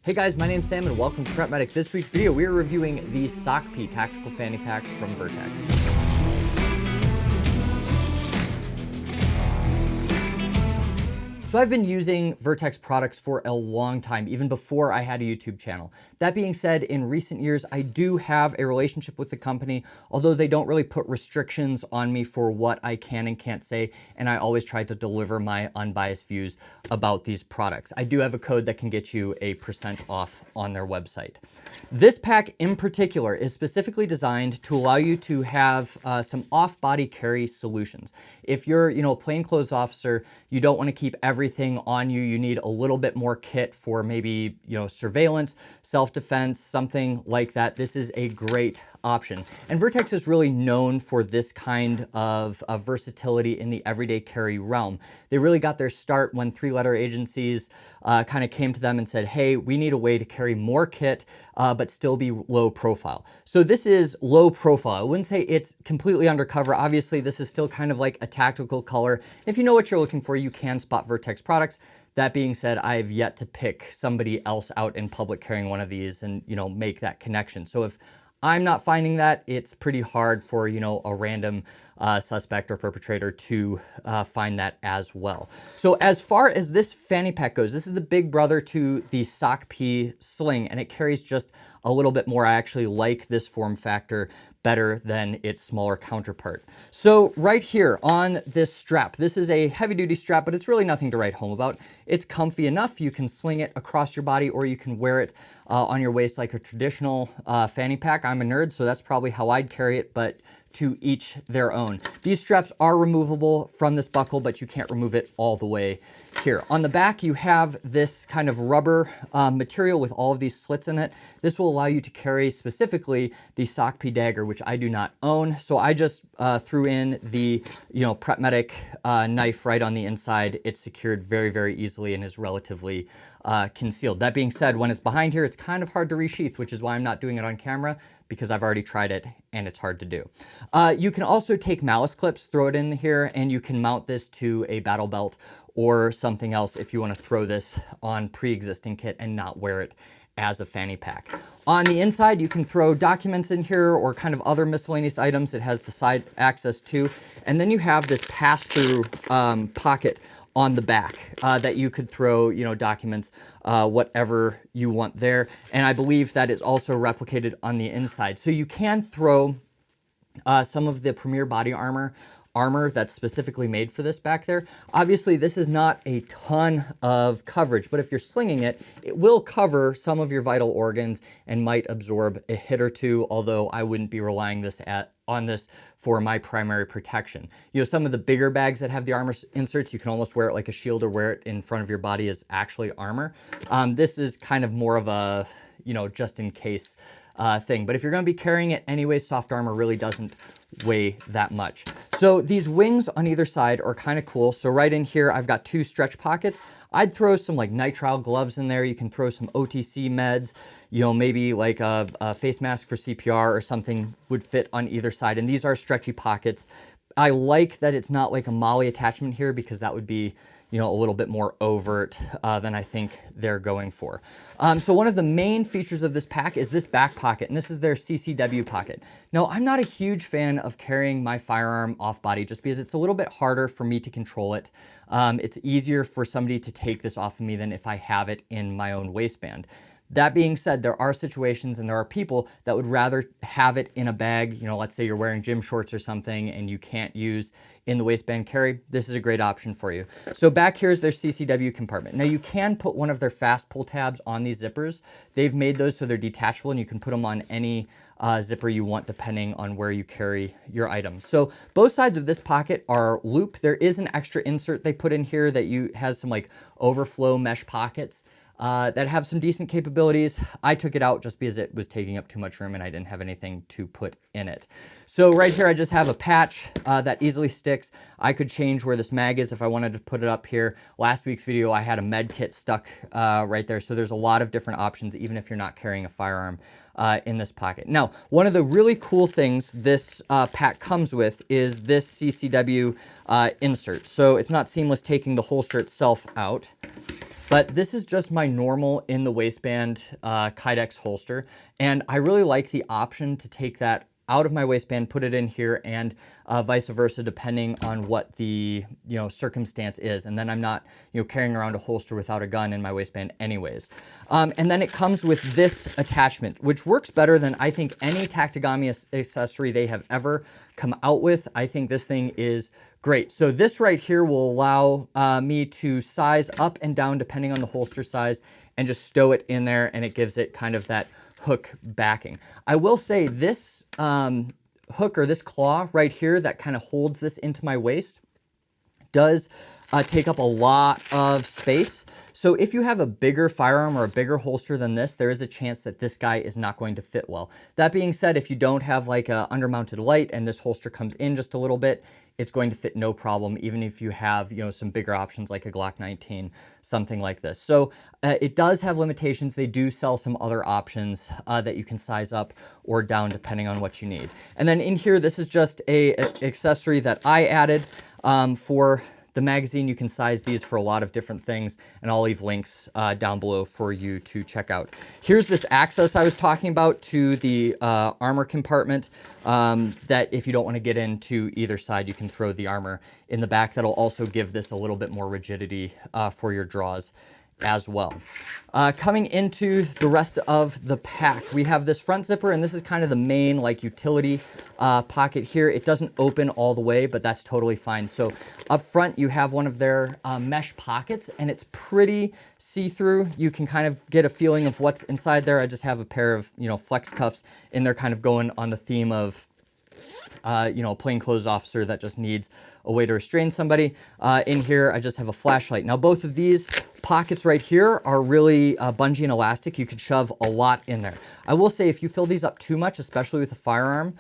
Hey guys, my name's Sam and welcome to Prep Medic. This week's video, we are reviewing the SOCP Tactical Fanny Pack from Vertx. So I've been using Vertx products for a long time, even before I had a YouTube channel. That being said, in recent years, I do have a relationship with the company, although they don't really put restrictions on me for what I can and can't say, and I always try to deliver my unbiased views about these products. I do have a code that can get you a % off on their website. This pack in particular is specifically designed to allow you to have some off-body carry solutions. If you're, a plainclothes officer, you don't want to keep everything on you. You need a little bit more kit for maybe, surveillance, self-defense, something like that. This is a great option. And Vertx is really known for this kind of versatility in the everyday carry realm. They really got their start when three-letter agencies kind of came to them and said, hey, we need a way to carry more kit, but still be low profile. So this is low profile. I wouldn't say it's completely undercover. Obviously, this is still kind of like a tactical color. If you know what you're looking for, you can spot Vertx products. That being said, I have yet to pick somebody else out in public carrying one of these and, make that connection. So if I'm not finding that, it's pretty hard for, a random suspect or perpetrator to find that as well. So as far as this fanny pack goes, this is the big brother to the SOCP sling, and it carries just a little bit more. I actually like this form factor better than its smaller counterpart. So right here on this strap, this is a heavy duty strap, but it's really nothing to write home about. It's comfy enough. You can sling it across your body or you can wear it on your waist like a traditional fanny pack. I'm a nerd, so that's probably how I'd carry it, but to each their own. These straps are removable from this buckle, but you can't remove it all the way here. On the back, you have this kind of rubber material with all of these slits in it. This will allow you to carry specifically the SOCP dagger, which I do not own. So I just threw in the, Prep Medic knife right on the inside. It's secured very, very easily and is relatively concealed. That being said, when it's behind here, it's kind of hard to resheath, which is why I'm not doing it on camera, because I've already tried it and it's hard to do. You can also take malice clips, throw it in here, and you can mount this to a battle belt or something else if you want to throw this on pre-existing kit and not wear it as a fanny pack. On the inside, you can throw documents in here or kind of other miscellaneous items. It has the side access too. And then you have this pass-through pocket on the back that you could throw, documents, whatever you want there. And I believe that is also replicated on the inside. So you can throw some of the Premier body armor that's specifically made for this back there. Obviously, this is not a ton of coverage, but if you're slinging it, it will cover some of your vital organs and might absorb a hit or two, although I wouldn't be relying on this for my primary protection. Some of the bigger bags that have the armor inserts, you can almost wear it like a shield or wear it in front of your body as actually armor. This is kind of more of a, just in case thing. But if you're going to be carrying it anyway, soft armor really doesn't weigh that much. So these wings on either side are kind of cool. So right in here, I've got two stretch pockets. I'd throw some like nitrile gloves in there. You can throw some OTC meds, maybe like a face mask for CPR or something would fit on either side. And these are stretchy pockets. I like that it's not like a MOLLE attachment here because that would be a little bit more overt than I think they're going for. So one of the main features of this pack is this back pocket, and this is their CCW pocket. Now, I'm not a huge fan of carrying my firearm off body just because it's a little bit harder for me to control it. It's easier for somebody to take this off of me than if I have it in my own waistband. That being said, there are situations and there are people that would rather have it in a bag. Let's say you're wearing gym shorts or something and you can't use in the waistband carry. This is a great option for you. So back here is their CCW compartment. Now you can put one of their fast pull tabs on these zippers. They've made those so they're detachable and you can put them on any zipper you want depending on where you carry your items. So both sides of this pocket are loop. There is an extra insert they put in here that has some like overflow mesh pockets that have some decent capabilities. I took it out just because it was taking up too much room and I didn't have anything to put in it. So right here, I just have a patch that easily sticks. I could change where this mag is if I wanted to put it up here. Last week's video, I had a med kit stuck right there. So there's a lot of different options, even if you're not carrying a firearm in this pocket. Now, one of the really cool things this pack comes with is this CCW insert. So it's not seamless taking the holster itself out. But this is just my normal in the waistband Kydex holster. And I really like the option to take that out of my waistband, put it in here, and vice versa, depending on what the circumstance is. And then I'm not carrying around a holster without a gun in my waistband anyways. And then it comes with this attachment, which works better than I think any Tactigami accessory they have ever come out with. I think this thing is great. So this right here will allow me to size up and down depending on the holster size and just stow it in there, and it gives it kind of that hook backing. I will say this hook, or this claw right here that kind of holds this into my waist, does take up a lot of space. So if you have a bigger firearm or a bigger holster than this, there is a chance that this guy is not going to fit well. That being said, if you don't have like a undermounted light and this holster comes in just a little bit, it's going to fit no problem, even if you have some bigger options like a Glock 19, something like this. So it does have limitations. They do sell some other options that you can size up or down depending on what you need. And then in here, this is just a accessory that I added for the magazine. You can size these for a lot of different things, and I'll leave links down below for you to check out. Here's this access I was talking about to the armor compartment that if you don't want to get into either side, you can throw the armor in the back. That'll also give this a little bit more rigidity for your draws as well. Coming into the rest of the pack, we have this front zipper, and this is kind of the main like utility pocket here. It doesn't open all the way, but that's totally fine. So up front, you have one of their mesh pockets, and it's pretty see-through. You can kind of get a feeling of what's inside there. I just have a pair of flex cuffs in there, kind of going on the theme of a plainclothes officer that just needs a way to restrain somebody. In here, I just have a flashlight. Now, both of these pockets right here are really bungee and elastic. You could shove a lot in there. I will say if you fill these up too much, especially with a firearm,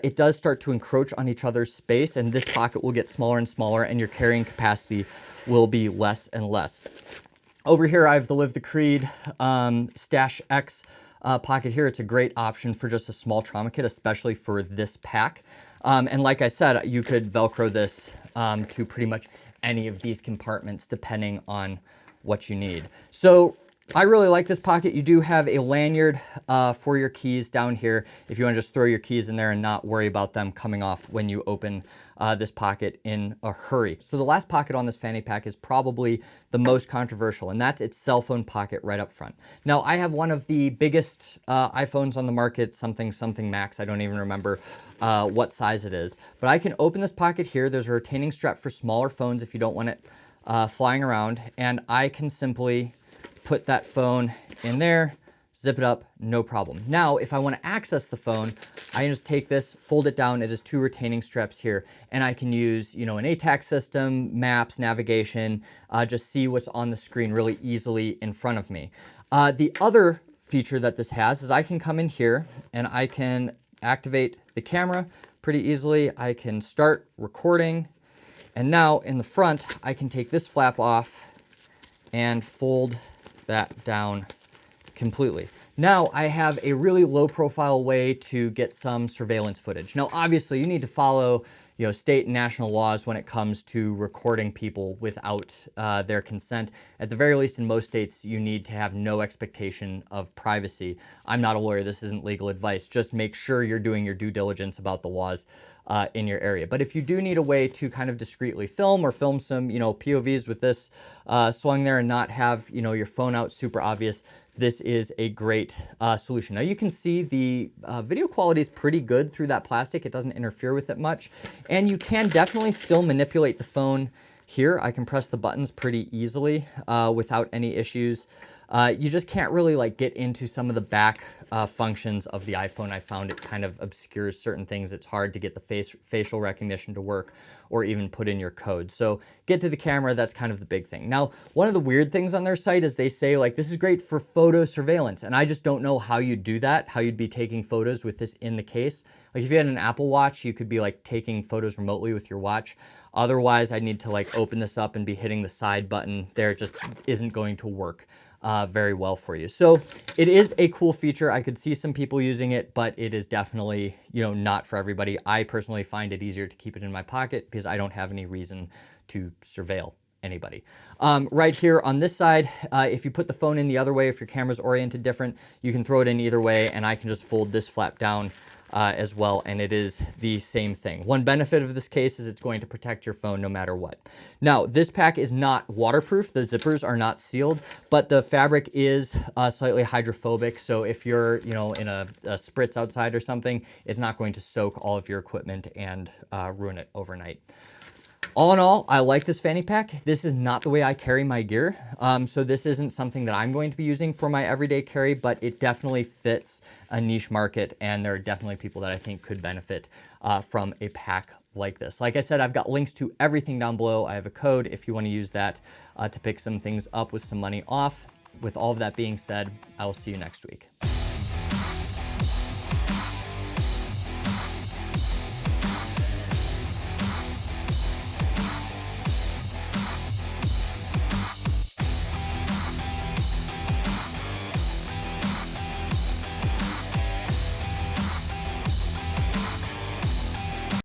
it does start to encroach on each other's space, and this pocket will get smaller and smaller, and your carrying capacity will be less and less. Over here, I have the Live the Creed Stash X pocket here. It's a great option for just a small trauma kit, especially for this pack. And like I said, you could Velcro this to pretty much any of these compartments depending on what you need. So I really like this pocket. You do have a lanyard for your keys down here if you want to just throw your keys in there and not worry about them coming off when you open this pocket in a hurry. So the last pocket on this fanny pack is probably the most controversial, and that's its cell phone pocket right up front. Now, I have one of the biggest iPhones on the market, something Max. I don't even remember what size it is, but I can open this pocket here. There's a retaining strap for smaller phones if you don't want it flying around, and I can simply put that phone in there, zip it up, no problem. Now, if I want to access the phone, I can just take this, fold it down. It has two retaining straps here, and I can use, an ATAC system, maps, navigation, just see what's on the screen really easily in front of me. The other feature that this has is I can come in here and I can activate the camera pretty easily. I can start recording, and now in the front, I can take this flap off and fold that down completely. Now I have a really low profile way to get some surveillance footage. Now, obviously you need to follow state and national laws when it comes to recording people without their consent. At the very least, in most states, you need to have no expectation of privacy. I'm not a lawyer, this isn't legal advice. Just make sure you're doing your due diligence about the laws in your area. But if you do need a way to kind of discreetly film or film some, POVs with this swung there and not have, your phone out super obvious, this is a great solution. Now you can see the video quality is pretty good through that plastic. It doesn't interfere with it much. And you can definitely still manipulate the phone here. I can press the buttons pretty easily without any issues. You just can't really get into some of the back functions of the iPhone. I found it kind of obscures certain things. It's hard to get the facial recognition to work or even put in your code. So get to the camera, that's kind of the big thing. Now, one of the weird things on their site is they say this is great for photo surveillance. And I just don't know how you'd do that, how you'd be taking photos with this in the case. If you had an Apple Watch, you could be taking photos remotely with your watch. Otherwise, I'd need to open this up and be hitting the side button there. It just isn't going to work very well for you. So it is a cool feature. I could see some people using it, but it is definitely, not for everybody. I personally find it easier to keep it in my pocket because I don't have any reason to surveil anybody. Right here on this side, if you put the phone in the other way, if your camera's oriented different, you can throw it in either way, and I can just fold this flap down as well, and it is the same thing. One benefit of this case is it's going to protect your phone no matter what. Now, this pack is not waterproof. The zippers are not sealed, but the fabric is slightly hydrophobic. So if you're, you know, in a spritz outside or something, it's not going to soak all of your equipment and ruin it overnight. All in all, I like this fanny pack. This is not the way I carry my gear. So this isn't something that I'm going to be using for my everyday carry, but it definitely fits a niche market. And there are definitely people that I think could benefit from a pack like this. Like I said, I've got links to everything down below. I have a code if you want to use that to pick some things up with some money off. With all of that being said, I will see you next week.